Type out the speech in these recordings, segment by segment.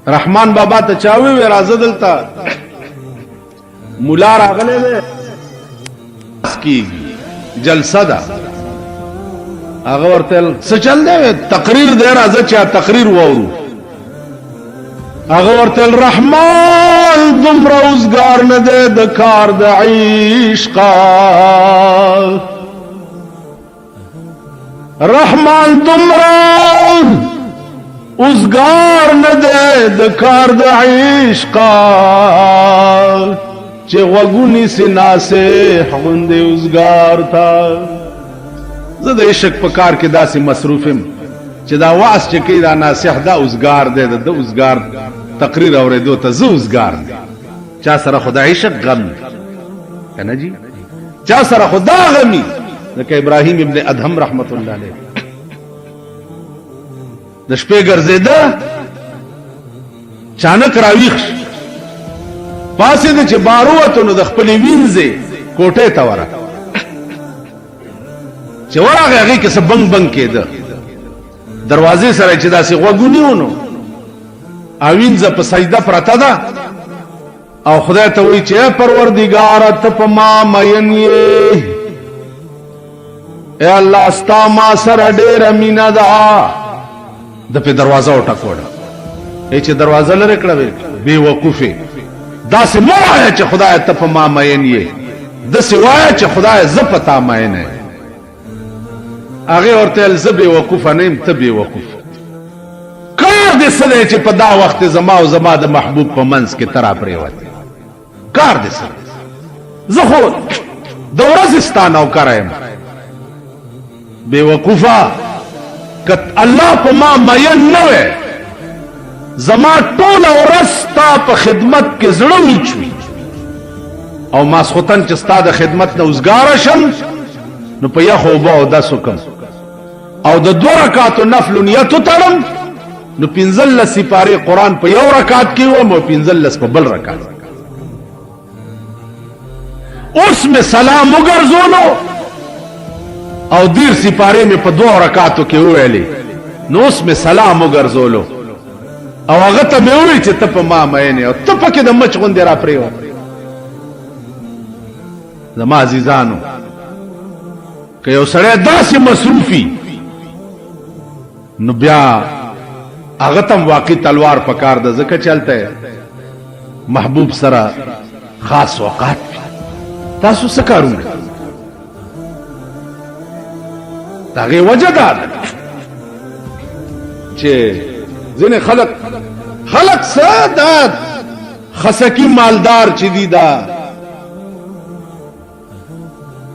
رحمان بابا ته چاوي وی راځه دلته مولا راغلی دی کی جلسه ده هغه ورته څه چل دی تقریر دی راځه چې تقریر وورو هغه ورته رحمان دومره اوزګار نه دی د کار د عشق رحمان دومره اوزګار نه دی د کار د عشق چې غوږونی سي ناسه غوندې اوزګار تا زه د عشق په کار کې داسې مصروف یم چې دا واس چې کوي دا ناصح دا اوزګار دی د اوزګار تقریر اورېدو ته زه اوزګار دی چا سره خدا عشق غم کنه جی چا سره خدا غمی لکه ابراهیم ابن ادهم رحمت الله علیه د شپې ګرځېده چانک راویښ پاسې د چې باروته نو د خپلې وینځې کوټې ته ورغی چې ورغی هغې کې څه بنګ بنګ کېده دروازې سره چې داسې غوږونی ونو او وینځه په سجده پرته ده او خدای ته وایي چې پروردګاره ته په ما مین یې اے الله ستا ما سره ډېره مینه ده د په دروازه وټکوله چې دروازه لرې کړه بې وقوفې داسې مه وایه چې خدای ته په ما مین یې داسې وایه چې خدای زه په تا مین یم هغې ورته ویل زه بې وقوفه نه یم ته بې وقوفه کار دې څه دی چې په دا وخت زما او زما د محبوب په منځ کې ته راپرېوتې کار دې څه زه خو د ورځې ستا نوکره یم بې وقوفه که الله په ما مین نه وی زما ټوله ورځ ستا په خدمت کې زړه وچوي او ماسخوتن چې ستا د خدمت نه اوزګاره شم نو په یخو اوبه اودس وکړم او د 2 رکعاتو نفل نیت وتړم نو 15 سپارې قرآن په یو رکعت کې وم او 15 په بل رکعت اوس مې سلام وګرځولو او 10 سپارې مې په 2 رکعاتو کې وویلې نو اوس مې سلام وګرځولو او هغه ته مې وویل چې ته په ما مین یې او ته پکې د مچ غوندې راپرېوتې زما عزیزانو که یو سړی داسې مصروفي نو بیا هغه ته واقعي تلوار پکار ده ځکه چلته محبوب سره خاص اوقات تاسو څه کارونه د هغې وجه دا ده چې ځینې خلک څه دا خسکي مالدار چې دي دا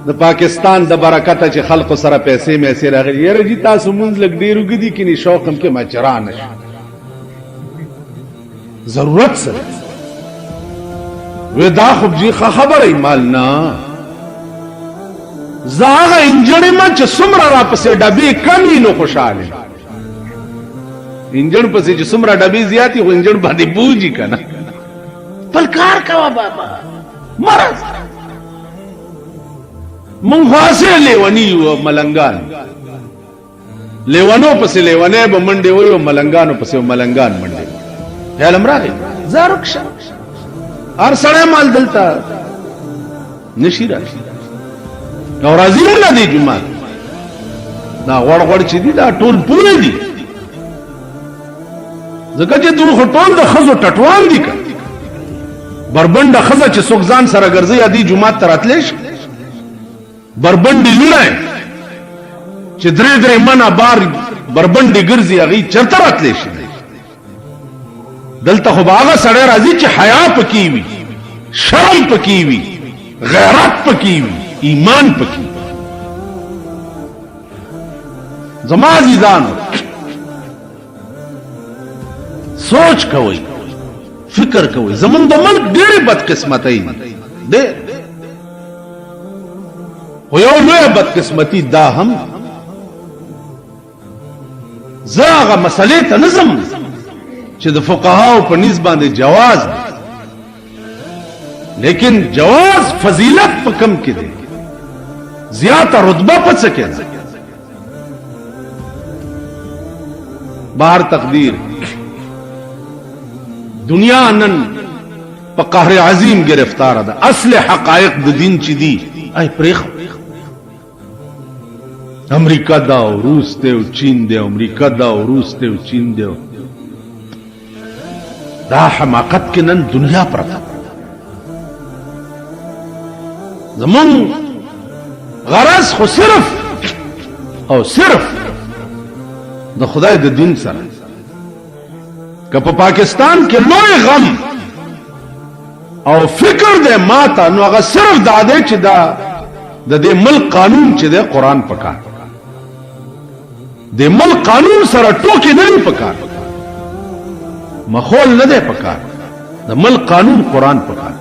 د پاکستان د برکته چې خلکو سره پیسې میسې راغلي یاره جي تاسو مونځ لږ ډېر اوږدي کینې شوق هم کې مچرا نه شي ضرورت سره وی دا خو جي ښه خبره مال نه زه هغه انجن یم چې څومره راپسې ډبې کمې نو خوشحاله انجن پسې چې څومره ډبې زیاتې خو انجن باندې بوجي که نه بل کار کوه بابا مرض مونږ خاصه لیونی یو ملنګان لیونو پسې لیونی به منډې وي او ملنګانو پسې ملنګان منډې خیال هم راغی زارک شه هر سړی مال دلته نشي راشي او راځي نه دی جومات دا غوړ غوړ چې دي دا ټول پوره دي ځکه چې دوی خو ټول د ښځو ټټوان دي که بربنډه ښځه چې څوک ځان سره ګرځي یا دي جومات ته راتلی شي بربنډي لونه چې 3 منه بار بربنډي ګرځي هغې چرته راتلی شي دلته خو به هغه سړی راځي چې حیا پکې وي شرم پکې وي غیرت پکې وي ایمان پکې زما عزیزانو سوچ کوئ فکر کوئ زمونږ د ملک ډېرې بدقسمتۍ دي خو یو لویه بدقسمتي دا هم زه هغه مسلې ته نه ځم چې د فقهاو په نیز باندې جواز دی لیکن جواز فضیلت په کم کې دی زیاته رتبه په څه کې ده بهر تقدیر دنیا نن په قهر عظیم گرفتار ده. اصل حقائق د دین چې دي ای پریخ امریکا دا او روس ته او چین دی، امریکا دا او روس ته او چین دی. دا حماقت کې نن دنیا پرته. زمون غرض خو صرف او صرف د خدای د دین سره. که په پاکستان کې لوی غم او فکر دے ماتا نو هغه صرف دا دی چې دا د دې ملک قانون چې دی قرآن پکار، د ملک قانون سره ټوکې نه دی پکار، مخول نه دی پکار، د ملک قانون قرآن پکار.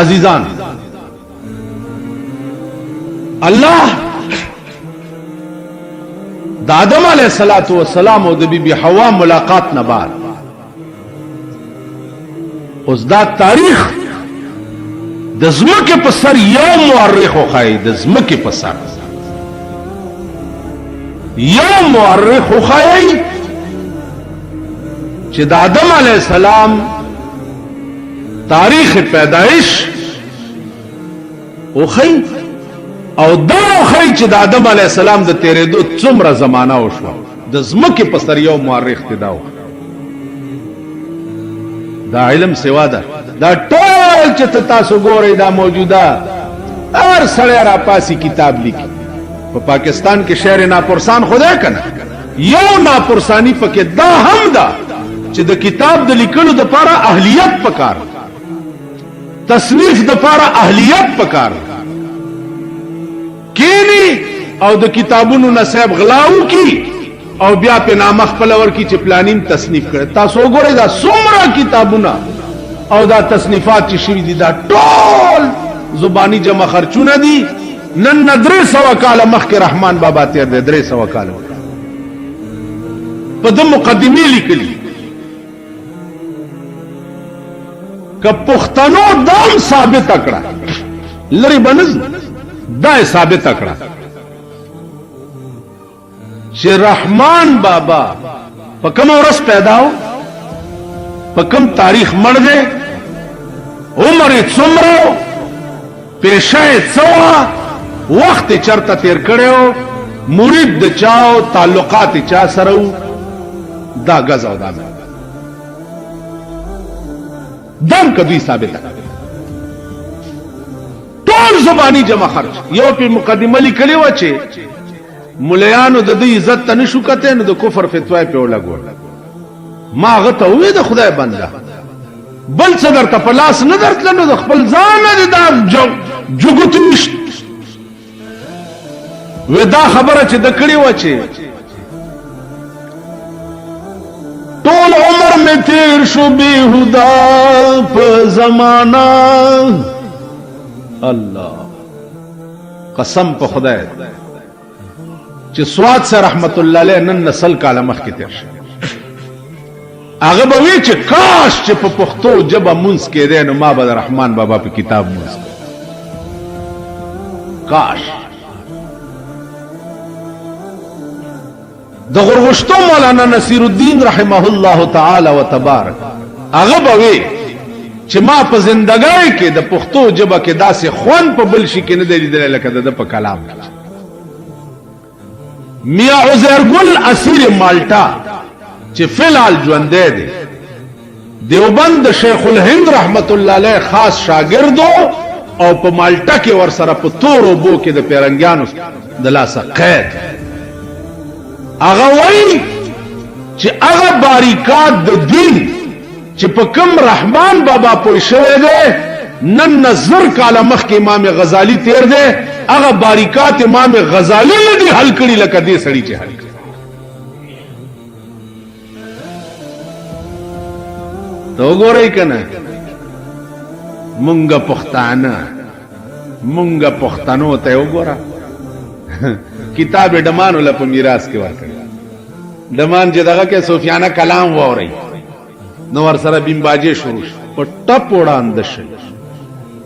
عزیزان الله د آدم علیہ الصلوۃ والسلام او د بی بی حوا ملاقات نه بعد اوس دا تاریخ د زمکه په سر یو مورخ وخای، د زمکه په سر یو مورخ وخای چې د آدم علیہ السلام تاریخ پیدائش وخی او دا وخی چې د آدم علیہ السلام د تیرېدو څومره زمانہ وشوه. د زمکه په سر یو مورخ تدا و. دا علم سوا ده. دا ټول چې تاسو ګورئ دا موجوده هر سړی را پاسي کتاب لیکي. په پاکستان کې شعر ناپرسان خدای کنه یو ناپرسانی پکې دا هم ده چې د کتاب د لیکلو د پاره اهلیت پکار، تصنیف د پاره اهلیت پکار کینی او د کتابونو نصیب غلاو کی او بیا په نامه خپل ورکی چې پلانین تصنیف کړي. تاسو وګورئ دا څومره کتابونه او دا تصنیفات چې شوي دي دا ټول زبانی جمع خرچونه دي. نن 300 کاله مخکې رحمان بابا تیر دی، 300 کاله په د مقدمه لیکلي. که پښتنو دام ثابت کړه لري بنز دا ثابت کړه چې رحمان بابا په کوم ورځ پیدا و، په کوم تاریخ مړ دی، عمر یې څومره، پیشه یې څه، وخت یې چرته تیر کړی، مرید د چا او تعلقات چا سره و، دا غز او دا دم کدوی ثابت ټول زبانی جمع خرچ. یو په مقدمه لیکلی و چې مليانو د دې عزت ته نشو کته نو د کفر فتوا په ولګول. ما هغه ته وې د خدای بنده بل څه درته په لاس نه درتل نو د خپل ځان نه دا جوګت نشت. و دا خبره چې د کړي و چې طول عمر میں تیر شو بیہدا په زمانہ. الله قسم په خدای چې سواد سره رحمت الله علیه نن نسل کاله مخ کې تیر شي هغه به وی چې کاش چې په پښتو جبه مونږ کې دی نو ما به رحمان بابا په کتاب مونږ کاش. د غرغشتو مولانا نصیر الدین رحمه الله تعالی و تبارک هغه به وی چې ما په زندګۍ کې د پښتو جبه کې داسې خوان په بل شي کې نه دی لیدلی لکه د په کلام. میاں عزیر گل اسیر مالټا چې فلال ژوندی دی، دیوبند شیخ الهند رحمت الله علیه خاص شاګردو او په مالټا کې ور سره په تور اوبو کې د پیرنګیانو د لاسه قید. هغه وایي چې هغه باریکات د دین چې په کوم رحمان بابا پوه شوی دی نن نظر کاله مخکې امام غزالی تیر دی هغه باریکات امام غزالی نه دي حل کړي لکه دې سړي چې حل کړي. ته وګورئ کنه مونږه پښتانه مونږه پښتنو ته وګوره کتاب ډمانو له په میراث کې ورکړي. ډمان چې دغه کې صوفیانه کلام ووري نو ور سره بمباجه شروع په ټپ وړاندې شي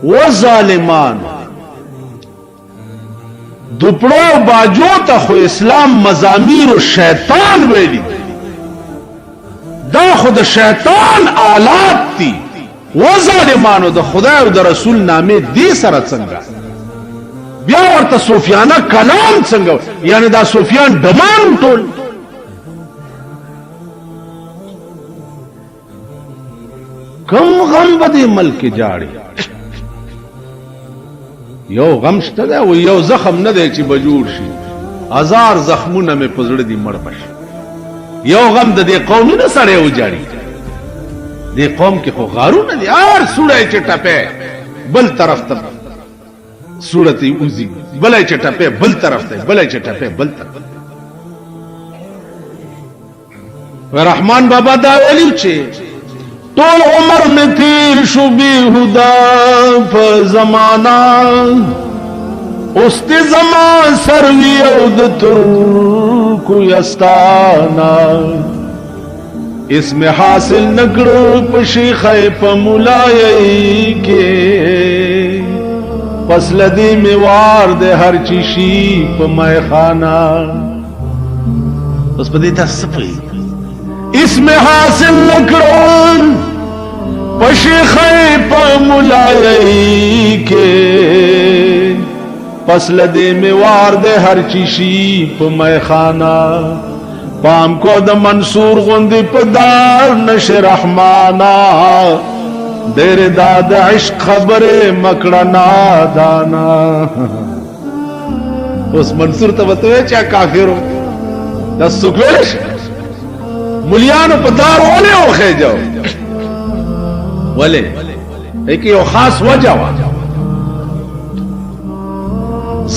و ظالمان دوپړو باجو ته خو اسلام مزامیر و شیطان ویلی. دا خود شیطان آلات تی و ظالمانو د خدای او د رسول نامه دې سره څنګه بیا ورته صوفیانه کلام څنګه یعنی دا صوفیان ډمان ټول کم غم بده ملک جاړي یو غم شته دا و یو زخم نه دی چې بجوړ شي هزار زخمونه مې پزړه دي مړ بشي یو غم د دې قوم نه سره وجاړي دې قوم کې خو غارونه دي هر سوړی چې ټپه بل طرف ته سورتی اوزی بلای چې ټپه بل طرف ته بلای چې ټپه بل طرف رحمان بابا دا ویل چې طول عمر میں تیر شو بیہدا په زمانہ است زمان سروی او د ترکو یستانا اس میں حاصل نکړو په شیخ په مولای کې پس لدی میوار د هر چی شی په میخانا اوس په دې تاسو اس میں حاصل نکړو پشیخ په مولای کې پس لدی میوار د هر چی شی په میخانا پام کو د منصور غوندی په دار نش رحمانا دیر داد عشق خبره مکړه نادانا اوس منصور ته وته چا کافرو د سوکلش مليانو په دار ولې اوخه جاو ولې ایک یو خاص وجہ وا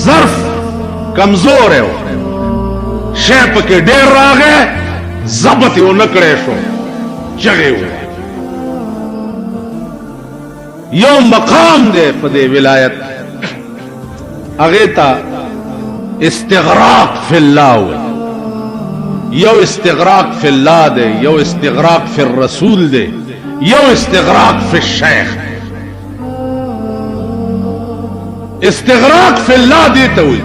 ظرف کمزور ہے شے پکې ډېر راغې ضبط یو نکړې شو چغې و یو مقام دے په دې ولایت هغه ته استغراق فی الله یو استغراق فی الله دے یو استغراق فی الرسول دے یو استغراق فی الشیخ استغراق فی الله دی ته وي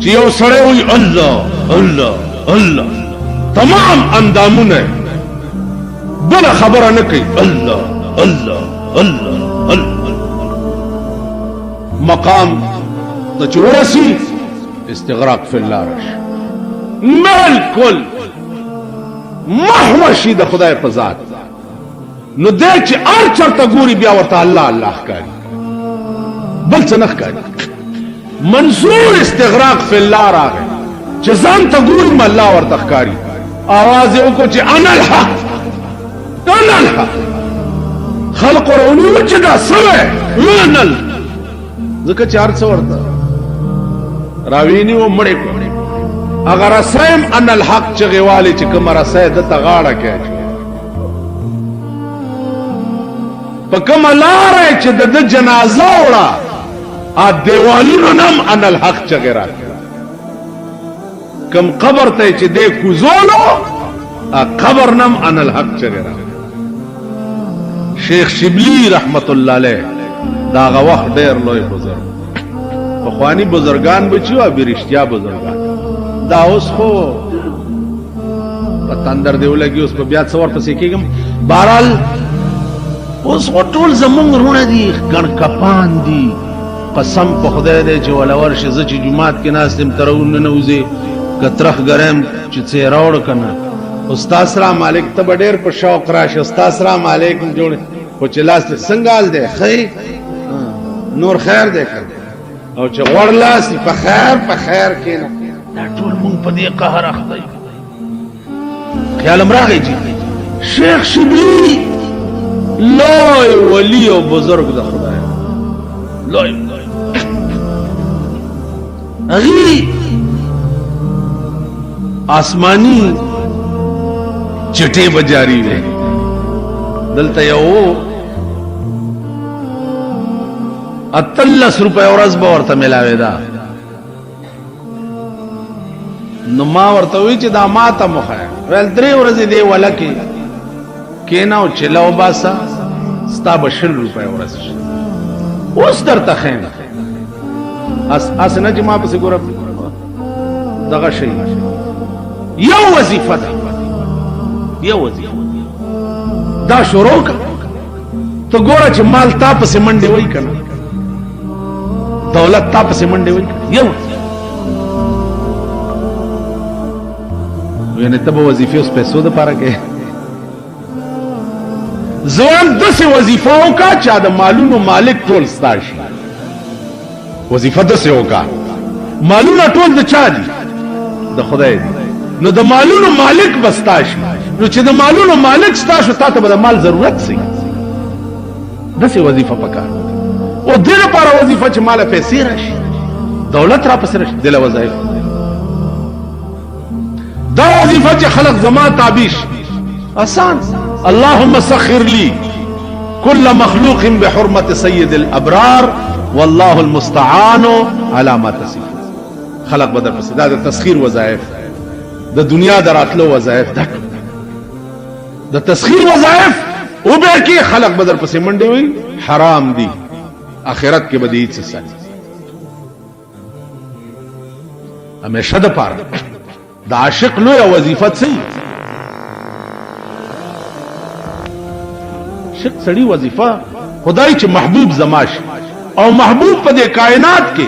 چې یو سره وي الله الله الله تمام اندامونه بل خبره نه کوي الله الله الله الله مقام ته چورسي استغراق فی الله رش بالکل محوشی د خدای په ذات نو دې چې ار چرته ګوري بیا ورته الله الله ښکاري بل څه نه ښکاري منصور استغراق فی الله راغی چې ځان ته ګوري الله ورته ښکاري आवाज یې وکړو چې انا الحق انا الحق خلق ورونو چې دا سوه منل ځکه چې ارڅ ورته راویني و مړې کو اگر اسیم ان الحق چغیوالی چې کوم رسای د تغاړه کې په کوم لار چې د جنازه وړه ا دیوالونو نم ان الحق چغیرا کوم قبر ته چې د کوزولو ا قبر نم ان الحق چغیرا شیخ شبلی رحمت الله علیه دا غ وخت ډیر لوی بزرگ اخوانی بزرگان بچو ا برشتیا بزرگان دا اوس خو پتندر دیو لګي اوس په بیا څور پسې کېږم بهرحال اوس ټول زمونږ رونه دي ګڼ کپان دي قسم په خدای دې چې ولور شي زه چې جمعات کې ناس تم ترون نه نوځي کترخ ګرم چې څه راوړ کنه استاد سلام علیک ته ډېر په شوق راشه استاد سلام علیکم جوړ خو چې لاس څنګه دې خیر نور خیر دې کړ او چې غوړ لاس په خیر کې نه دا ټول مونږ په دې قهر اخته یو خیال امراغی جی شیخ شبلی لوی ولی او بزرگ دا خدای لوی اغی آسمانی چٹے بجاری وے دلتا یو 38 روپے ورځ به ورته ملاوي دا نو ما ورته وی چې دا ماته مخه ول 3 ورځې دی ولکه کیناو چلاو باسا ستا به 20 روپے ورځ اوس درته خیم اس نه چې ما پسې ګور دغه شی یو وظیفه ده یو وظیفه دا شروع کا تو ګوره چې مال تا پسې منډې وای کنه دولت تا پسې منډې وای یو یعنی ته به وظیفې اوس پیسو دپاره کوې ځوان داسې وظیفه وکړه چې د مالونو مالک ټول ستا شي وظیفه داسې وکړه مالونه ټول د چا دي د خدای دي نو د مالونو مالک به ستا شي نو چې د مالونو مالک ستا شو تا ته به د مال ضرورت سي داسې وظیفه پکار او دې لپاره وظیفه چې ماله پیسې راشي دولت را پسې راشي دله وظایف دا وظیفه چې خلق زما تابع شي آسان اللهم سخر لي كل مخلوق بحرمة سيد الأبرار والله المستعان على ما تصف خلق بدر پس دا تسخير وظائف د دنیا دراتلو وظائف د تسخير وظائف او به کې خلق بدر پس منډي وي حرام دي اخرت کې بدی څه ساتي همیشه د پاره د عاشق لوی وظیفه څه شک سړی وظیفه خدای چې محبوب زماش او محبوب په دې کائنات کې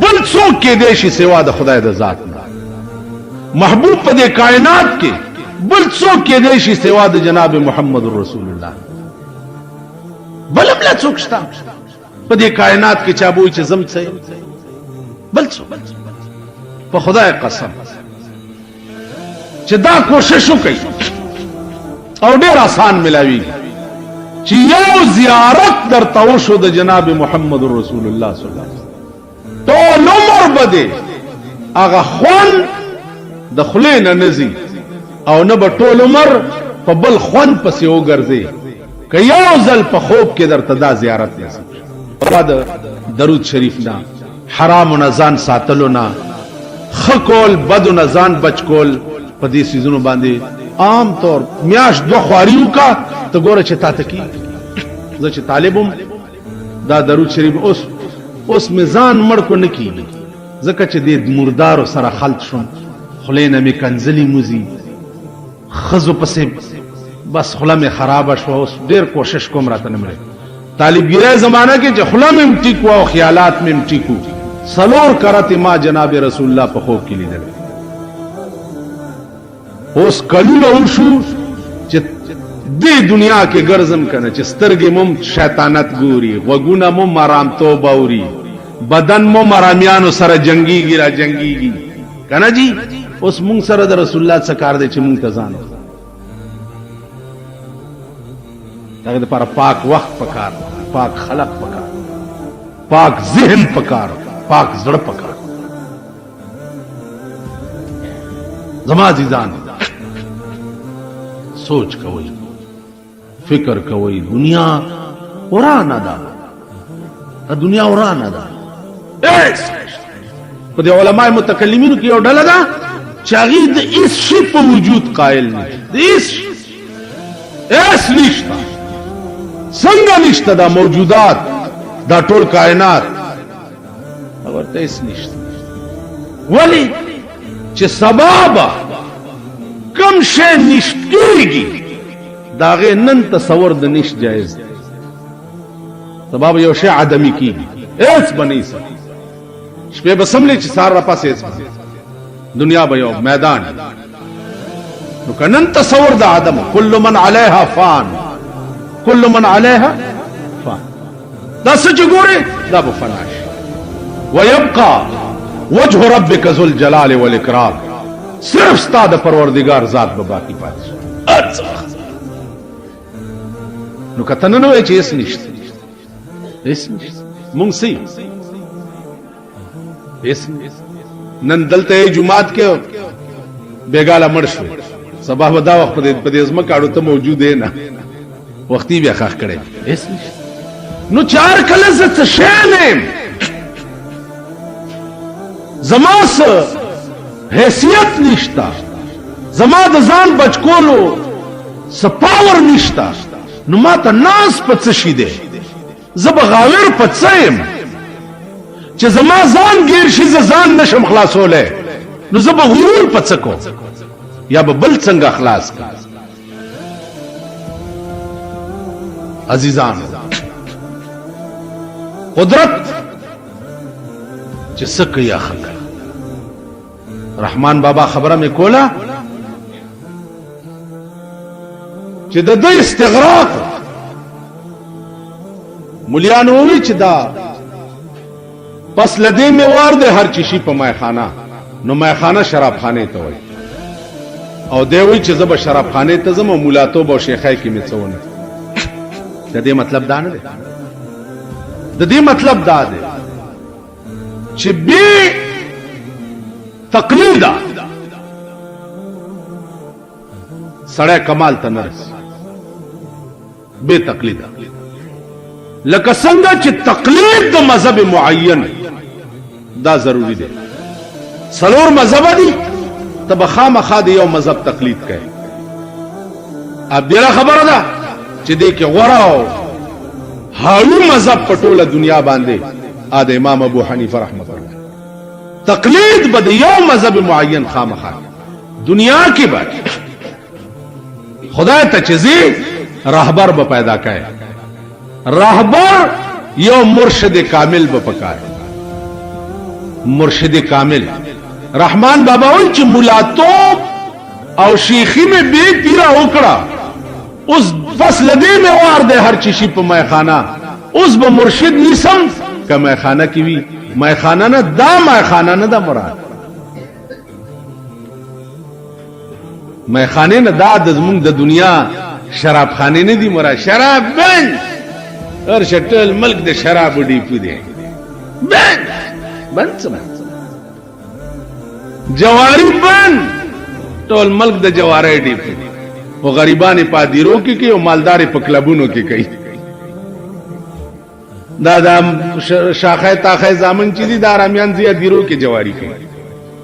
بل څوک کې دی شي سوا د خدای د ذات نه محبوب په دې کائنات کې بل څوک کې دی شي سوا د جناب محمد رسول الله بل بل څوک شته په دې کائنات کې چا بوي چې زم څه بل څوک په خدای قسم چې دا کوشش وکړي او ډېر آسان ملاوي چې یو زیارت درته وشو د جناب محمد رسول الله صلی الله علیه وسلم ټول عمر بده هغه خوان د خلې نه نزي او نه به ټول عمر په بل خوان پسې وګرځي که یو ځل په خوب کې درته دا زیارت نصیب بعد درود شریف نه حرام نه ځان ساتلو نه خکول بدو نه ځان بچ کول په دې سيزونو باندې عام طور میاش دو خواریو کا ته ګوره چې تا ته کی زه چې طالبم دا درود شریف اوس میزان مړ کو نه کیږي ځکه چې د مردارو سره خلط شوم خلینه می کنزلی موزي خزو پسې بس خله می خراب شو اوس ډیر کوشش کوم راته نه مړ طالبګری زمانہ کې چې خله می ټیکو او خیالات می ټیکو سلور کرته ما جناب رسول الله په خوب کې لیدل اوس کلونه وشو چې دې دنیا کې ګرځم کنه چې سترګې مم شیطانت ګوري وګونه مم مرام توبه اوري بدن مم مراميانو سره جنگيږي را جنگيږي کنه جی اوس مونږ سره د رسول الله څخه کار دی چې مونږ ته ځان دغه لپاره پاک وخت پکار پاک خلق پکار پاک ذهن پکار پاک زړه پکار زما عزیزان سوچ کوئ فکر کوئ دنیا ورانه ده دنیا ورانه ده په دې علماء متکلمینو کې یو ډله ده چې هغه د هیڅ شي په وجود قائل نه دي هیڅ نشته څنګه نشته دا موجودات دا ټول کائنات ورته هیڅ نشته ولی چې سبب کم شی نشتېږي داغه نن تصور د نش جایز دی سبب یو شی عدمی کیږي هیڅ بنی سي شپه بسملې چې سار را پاسې دنیا به یو میدان نو کنن تصور د عدم کل من علیها فان کل من علیها فان دا سچ ګوره دا به فناش ويبقى وجه ربك ذو الجلال والاكرام صرف ستاد پروردگار ذات به باقی پاتې نو کته نو چې اس نشته مونږ سي نن دلته جمعات کې بیګاله مړ شو سبا ودا وخت په دې ازمه کاړو ته موجود نه وختي بیا خاخ کړي نو چار کله څه شانم زماس حیثیت نشتا زما د ځان بچکولو سپاور نشتا نو ما ته ناس په څه شي دی زب غاور په څه چې زما ځان غیر شي ځان نشم خلاصوله نو زب غرور په څه کو یا به بل څنګه خلاص کا عزیزان قدرت چې څه کوي اخر رحمان بابا خبره مې کوله چې د دوی استغراق مليان وی چې دا پس لدې می وار د هر چیشي په مایخانه نو مایخانه شراب خانه ته وای او دی وی چې زب شراب خانه ته زم مولاتو بو شیخای کی میڅونه د دې مطلب دا نه دی د دې مطلب دا دی چې به تقلید سړی کمال ته نرس به تقلید لکه څنګه چې تقلید د مذهب معین دا ضروری دی سلور مذهب دي تب خامخا د یو مذهب تقلید کوي اب دغه خبره ده چې دې کې غوړاو هارو مذهب په ټوله دنیا باندې د امام ابو حنیفه رحمۃ اللہ تقلید بد یو مذهب معین خامخا دنیا کې بعد خدای ته چیزی راهبر به پیدا کړي راهبر یو مرشد کامل به پکای مرشد کامل رحمان بابا وایي چې مولاتوب او شیخی میں بے پیرا وکړه اوس فصل دې میں وار دے هر چیشی په میخانه اوس به مرشد نیسم که میخانه کی وی میخانه نه دا میخانه نه دا مراد میخانه نه دا د زمونږ د دنیا شراب خانه نه دی مراد شراب بند هر شټل ملک د شراب ډیپو دی بند څه جواری بند ټول ملک د جواری ډیپو او غریبان پادیرو کې کوي او مالدار په کلبونو کې کوي دا شاخه تاخه زامن چې دي د رامیان زیه دیرو کې جواری کوي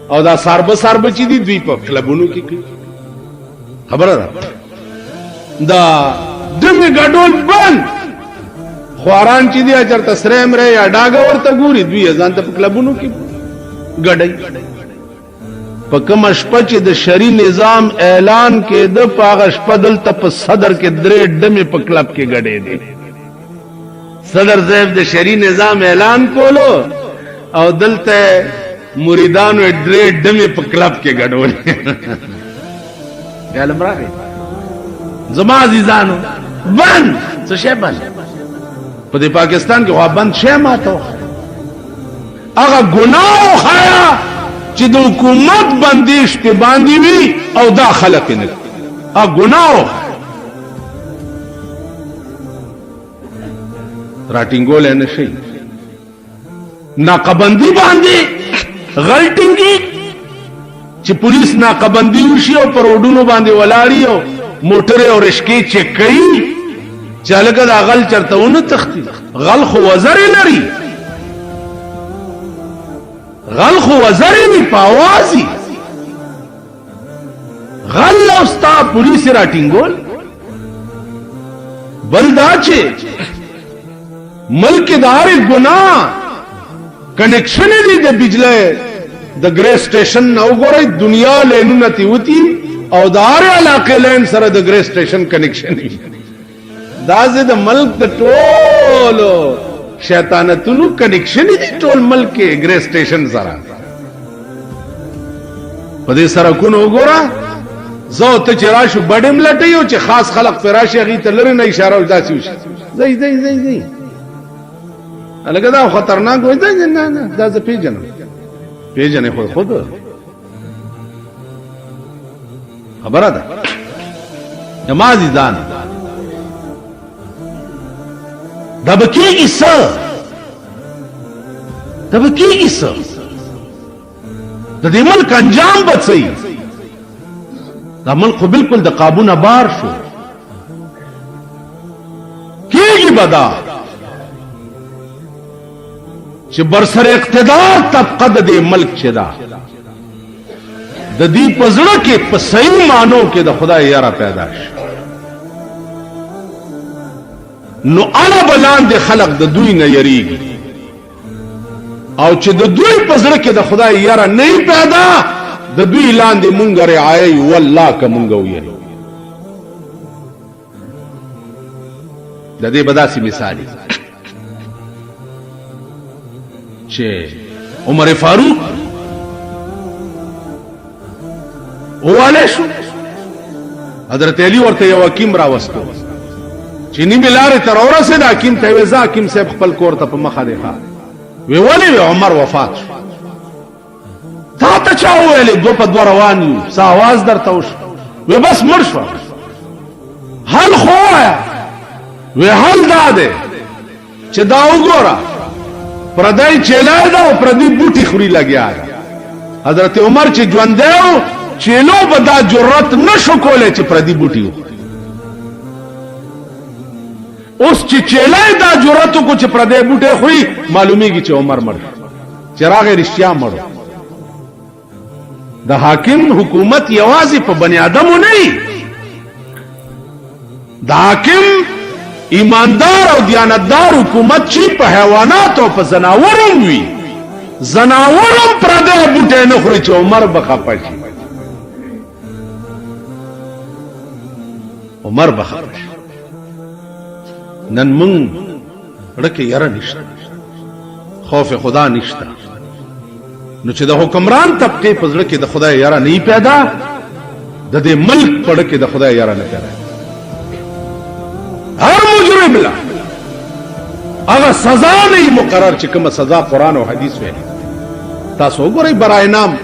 او دا سرب چې دي دوی په کلبونو کې کوي خبره ده دا دمه ګډول بند خواران چې دي چرته سریم ری یا ډاګ ورته ګوري دوی ځان ته په کلبونو کې ګډای په کوم شپه چې د شری نظام اعلان کې د پاغه شپه دلته په صدر کې درې ډمه په کلب کې ګډې دي صدر زیب د شری نظام اعلان کولو او دلته مریدانو درې ډمه په کلب کې ګډول یا لمراغه زما عزیزانو بند څه شی بند په دې پاکستان کې خو بند شی ماته هغه ګناه خیا چې د حکومت بندیش په باندې وي او دا خلق نه ا ګناه راټینګول نه شي ناقبندي باندې غلطنګي چې پولیس ناقبندي وشي او پر وډونو باندې ولاړی او موټر او رشکی چک کوي چې لکه دا غل چرته ونه تختی غل خو وزر لري غل خو وزر نه پاوازي غل اوستا پولیس راټینګول بلدا چې ملک دار گناہ کنیکشن دی د بجلی د گری سټیشن نو ګورای دنیا لینونه تی وتی او دار علاقه لین سره د گری سټیشن کنیکشن دا زه د ملک د ټولو شیطانتونو کنیکشن دی ټول ملک کې گری سټیشن سره په دې سره کو نو ګورا زو ته چراشو بډم لټیو چې خاص خلق فراشي غي ته لری نه اشاره وداسي وشي زئی الګا دا خطرناک وای دا نه دا ز پیژنې خو خود خبره ده نمازي ځان دا بکیږي څه د دې ملک انجام بچي دا ملک خو بالکل د قابو نه بار شو کیږي بدا چې برسر اقتدار طبقه د دې ملک چې دا د دې پزړه کې په صحیح مانو کې د خدای یاره پیدا شي نو انا بلاند خلق د دوی نه یریږي او چې د دوی پزړه کې د خدای یاره نه پیدا د دوی لاندې مونږ رعایي والله که مونږ ویل د دې بداسي مثالي چې عمر فاروق واله شو حضرت علی ورته یو حکیم راوستو چې نیمه لارې تر ورسېد حکیم ته ویل ځه حکیم صاحب خپل کور ته په مخه دی وی ولې عمر وفات شو تا ته چا ویلې دو په دوه روان یو څه اواز درته وشو وی بس مړ شو حل خو وایا وی حل دا دی چې دا وګوره پردی چیلای دا او پردی بوټي خوري لګیا حضرت عمر چې ژوندی و چیلو به دا جرأت نشو کولی چې پردی بوټي وخوري اوس چې چیلای دا جرأت وکړو چې پردی بوټي خوري معلومیږي چې عمر مړ چې راغی رښتیا مړ د حاکم حکومت یوازې په بنی آدمو نه وي د حاکم ایماندار او دیانتدار حکومت چې په حیوانات او په زناورم وي زناورم پردی بوټي نه خوري چې عمر به خفه شي عمر به خفه شي نن مونږ رکه یاره نشته خوف خدا نشته نو چې د حکمران طبقه په زړه کې د خدای یاره نه پیدا د دې ملک په کې د خدای یاره نه پیدا هر مجرم لا هغه سزا نه مقرر چې کومه سزا قرآن او حدیث ویلي تاسو وګورئ برای نام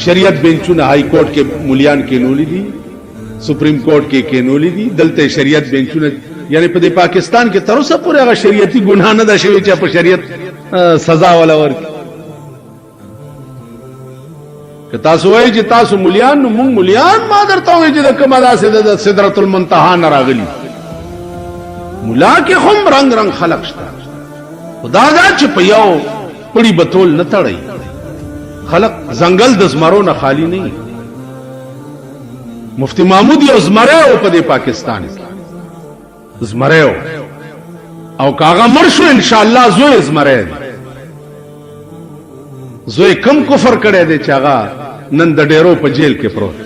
شریعت بینچونه های کورټ کې مولیان کې نولې دي سپریم کورټ کې نولې دي دلته شریعت بینچونه یعنی په پاکستان کې تر اوسه پورې هغه شریعتي ګناه نه ده شوی چې په شریعت سزا ولا ورکړي که تاسو وایي چې تاسو مولیان نو مونږ مولیان ما درته وایي چې د کومه داسې د سدرۃ المنتهی نه راغلي مولا کې هم رنگ رنگ خلق شته خدا دا چې په یو پړي بتول نه تړي خلق زنګل د زمرو نه خالی نه مفتی محمود یو زمره او په پاکستان کې زمره او کاغه مرشو ان شاء الله زوی زمره زوی کم کفر کړي دي چې هغه نن د ډیرو په جیل کې پروت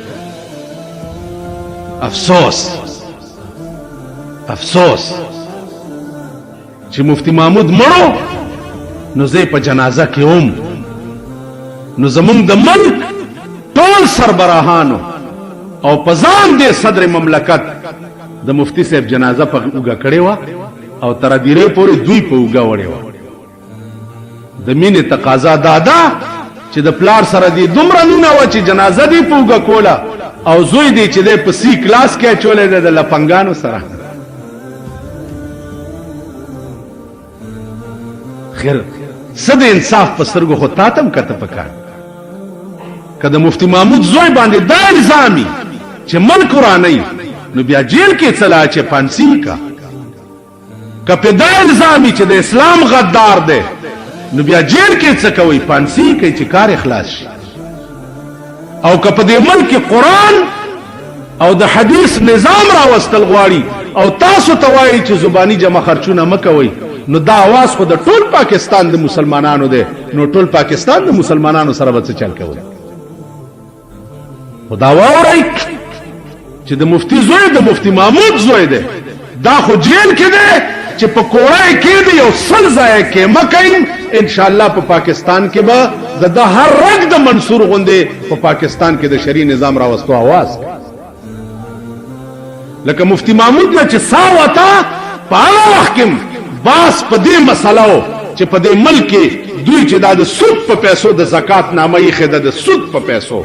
افسوس افسوس چې مفتی محمود مړو نو زه په جنازه کې هم نو زمونږ د ملک ټول سربراهانو او پزان دې صدر مملکت د مفتی صاحب جنازه په اوګه کړې و او تر دیره پورې دوی په اوګه وړې و د مینې تقاضا دادا چې د پلار سره دې دومره نونه و چې جنازه دې په اوګه کوله او زوی دې چې دې په سی کلاس کې چولې د لپنګانو سره خیر صد انصاف په سترګو خو تاتم کته پکار کله مفتی محمود زوی باندې دا الزامي چې ملک ورانی نو بیا جیل کې چلا چې پانسی کا کپه دا الزامي چې د اسلام غدار دی نو بیا جیل کې څه کوي پانسی کوي چې کار اخلاص شي او کپه د ملک قرآن او د حدیث نظام راوستل غواړي او تاسو توایي چې زبانی جمع خرچونه مکوي نو دا आवाज خو د ټول پاکستان د مسلمانانو دی نو ټول پاکستان د مسلمانانو سره به څه چل کوي خدا واورئ چې د مفتی زوی د مفتی محمود زوی دی دا خو جیل کې دی چې په کوړای کې دی او سل ځای کې مکین ان شاء الله په پاکستان کې به د هر رنګ د منصور غوندې په پاکستان کې د شری نظام راوستو आवाज لکه مفتی محمود نه چې ساوتا په هغه وخت کې باس په دې مسلو چې په دې ملک کې دوی چې د سود په پیسو د زکات نامه یې خده د سود په پیسو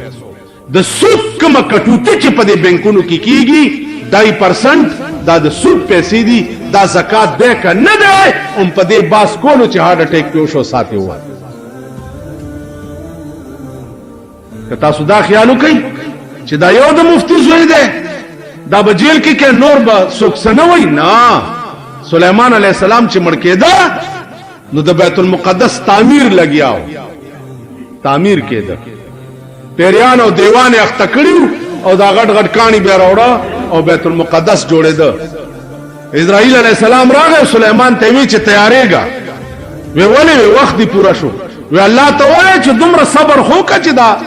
د سود کوم کټوټه چې په دې بانکونو کې کیږي 2% دا د سود پیسې دي دا زکات ده که نه ده هم په دې باس کولو چې هارت اٹیک پیو شو ساتي و که تاسو دا خیال وکئ چې دا یو د مفتی زوی دی دا به جیل کې نور به څوک څه نه وایي نه سلیمان علیہ السلام چې مړ کېده نو د بیت المقدس تعمیر لګیاو تعمیر کېده پیریان او دیوان اخته کړیو او دا غټ غټ کانی به راوړه او بیت المقدس جوړېده اسرائیل علیہ السلام راغی سلیمان ته وی چې تیارېږه وی ولې وخت دی پورا شو وی الله ته وایي چې دومره صبر خو کا چې دا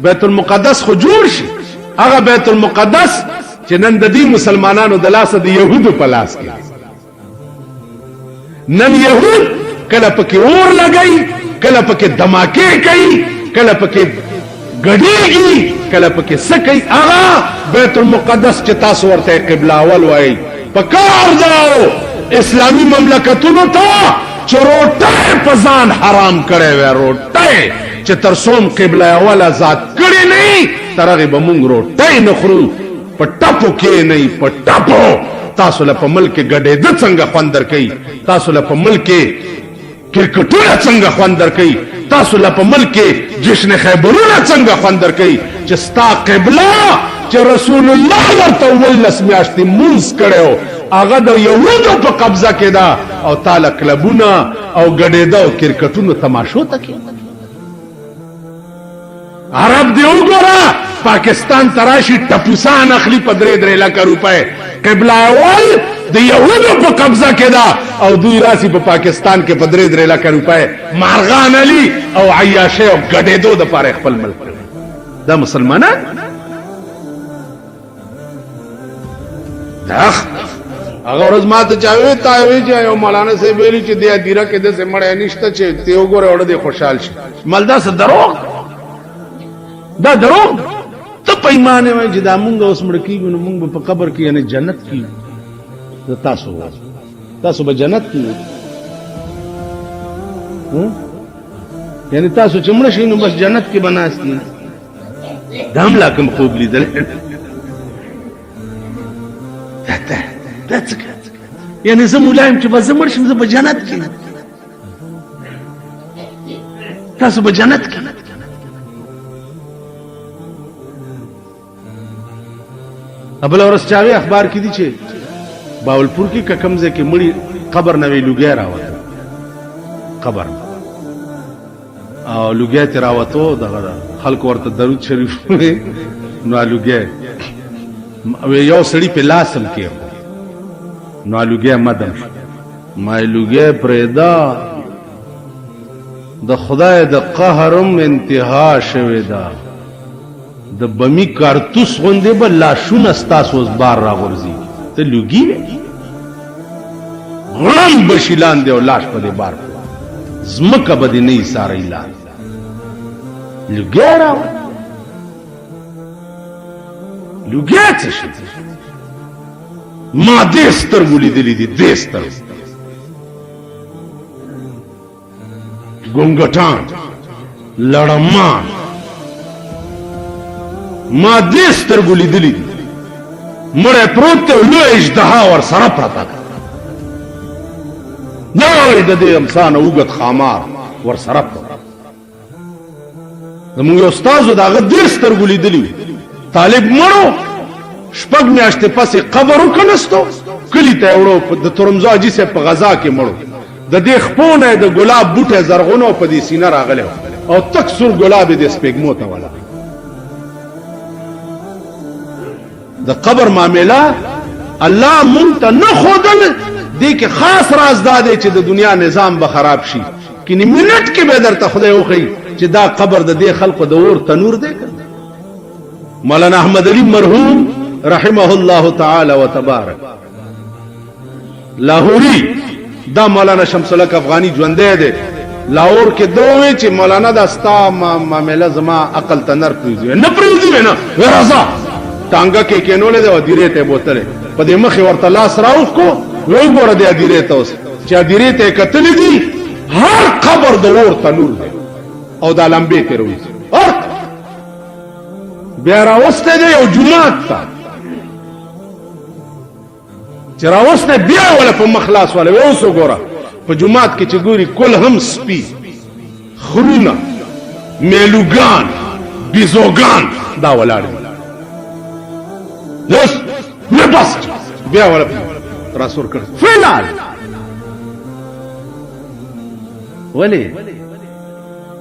بیت المقدس خو جوړ شي هغه بیت المقدس چې نن د دې مسلمانانو د لاسه د يهودو په لاس کې نن یهود کله پکې اور لګئی، کله پکې دماکې کوي، کله پکې ګډېږي، کله پکې څه کوي. هغه بیت المقدس چې تاسو ورته قبله اول وایي، پکار ده اسلامي مملکتونو ته چې روټۍ په ځان حرام کړی وی، روټۍ چې تر څوم قبله اول آزاد کړې نه تر هغې به مونږ روټۍ نه خورو. په ټپو کې نه، په ټپو. تاسو له په ملک کې ګډېده څنګه خوند درکوي، تاسو له په ملک کې کرکټونه څنګه خوند درکوي، تاسو له په ملک کې جشن خیبرونه څنګه خوند درکوي چې ستا قبله چې رسول الله ورته 19 میاشتې مونځ کړی و هغه د یهودو په قبضه کې ده، او تاله کلبونه او ګډېده او کرکټونو تماشو ته کې. عرب دی وګوره پاکستان تراشي ټپوسان اخلي په 3 لکه روپۍ. قبله اول د یهودو په قبضه کې ده او دوی راسي په پاکستان کې په 3 لکه روپۍ مارغان علي او عیاشۍ او ګډېدو دپاره خپل ملک. دا مسلمانان هغه ورځ ما ته چا وی تا وی چې یو مولانا صاحب ویلي چې د هدیره کې داسې مړی نشته چې ته وګوره وړه دې خوشحال شي. مل دا څه دروغ، دا دروغ. ته په ایمان وایې چې دا مونږ اوس مړه کېږو نو مونږ به په قبر کې یعنې جنت کېږو. تاسو به جنت کېږو، یعنې تاسو چې مړه شئ نو بس جنت کې به ناست یې. دا هم لا کوم خوب لیدلی دا څه یعنې زه مولا یم چې به زه مړ شم زه به جنت کې، تاسو به جنت کې. بله ورځ چاوی اخبار کې دي چې باولپور کې که کوم ځای کې مړي قبر نه وی لوګی راوته، قبر او لوګی ترې راوته دغه خلکو ورته درود شریف نو لوګی یو سړي په لاس هم کېښود نو لوګی مدم شو. ما لوګی پرېږده د خدای د قهرم انتها شوې ده، د بمی کارتوس غوندې به لاشونه ستاسو اوس بار راغورځي. ته لوګي وې غړم به شي لاندې او لاش به دې بار کړو، ځمکه به دې نه ایساروي لاندې. لوګی راوړه، لوګی څه شي؟ ما دې سترګو لیدلي دي، دې سترګو ګونګټان لړمان ما دې سترګو لیدلي دي. مړی پروت دی لوی اژدها ورسره پرته ده، نوی د دې امسانه اوږد خامار ورسره پرته. زمونږ یو استازو د هغه ډېر سترګو لیدلي وي. طالب مړو 6 میاشتې پسې قبر وکنستو، کلي ته یې وړو، د ترمزو حاجي صاحب په غذا کې مړو. د دې خپو نه د ګلاب بوټی زرغونه په دې سینه راغلی او تک سور ګلاب یې د سپېږمو ته ولا. د قبر معامله الله مونږ ته نه ښودل، دې کې خاص راز دا دی چې د دنیا نظام به خراب شي، کني منټ کې به درته خدای وښیي چې دا قبر د دې خلقو د اور تنور دی. مولانا احمد علي مرحوم رحمه الله تعالی وتبارک لاهوري، دا مولانا شمس الحق افغاني ژوندی دی. لاهور کې دوی چې مولانا دا ستا معامله زما عقل ته نه پرېږدي، نه پرېږدي نه راځه ټانګه کې کېنولې ده او هدیرې ته یې بوتلې، په دې مخې ورته لاس راوښ کو، ویې ګوره دې هدیرې ته اوس چې هدیرې ته یې کتلې دي هر قبر د اور تنور دی او دا لمبې ترې راوځي. بیا راوستی دی یو جومات ته چې راوستی بیا ولا په مخ لاس والا اوس وګوره په جومات کې چې ګوري کل هم سپي، خرونه، میلوګان، بیزوګان دا ولاړ دي. بس نه بس بیا ولا راسور کړ فلال ولی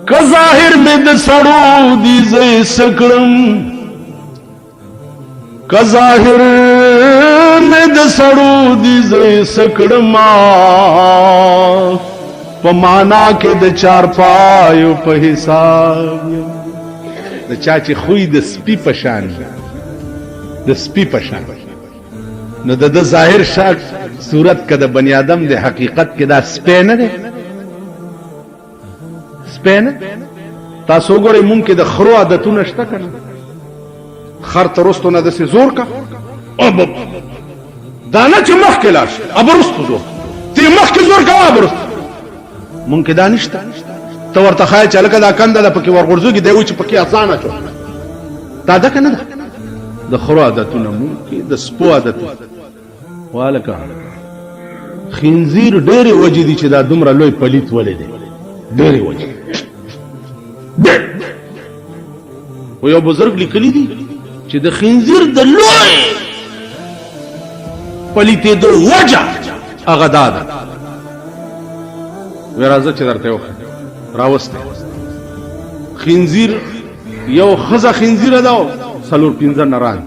که ظاهر مې د سړو دي زه سکړم، که ظاهر مې د سړو دي زه سکړم، په معنا کې د چارپایو په حساب د چا چې خوی د سپي په شان د سپي په شان نو د ظاهر صورت که د بنی آدم د حقیقت کې دا سپی نه دی سپی نه تاسو وګورئ مونږ کې د خرو عادتونه شته که نه خر ته رستو نه داسې زور کا دا نه چې مخکې لاړ شي اب رستو زور ته مخکې زور کوه اب رستو مونږ کې دا نشته ته ورته ښایې چې هلکه دا کنده ده پکې ورغورځوږي دی وایي چې پکې اسانه شو دا ده که نه ده د خرو عادتونه مونږ کې د سپو عادتونه والکه خنزیر ډېرې وجې دي چې دا دومره لوی پلیت ولې دی ډېرې وجې و یو بزرګ لیکلي دي چې د خنزیر د لوی پلیتېدو وجه هغه دا ده وی راځه چې درته یې وښیم راوستی خنزیر یو ښځه خنزیره ده او څلور پنځه نران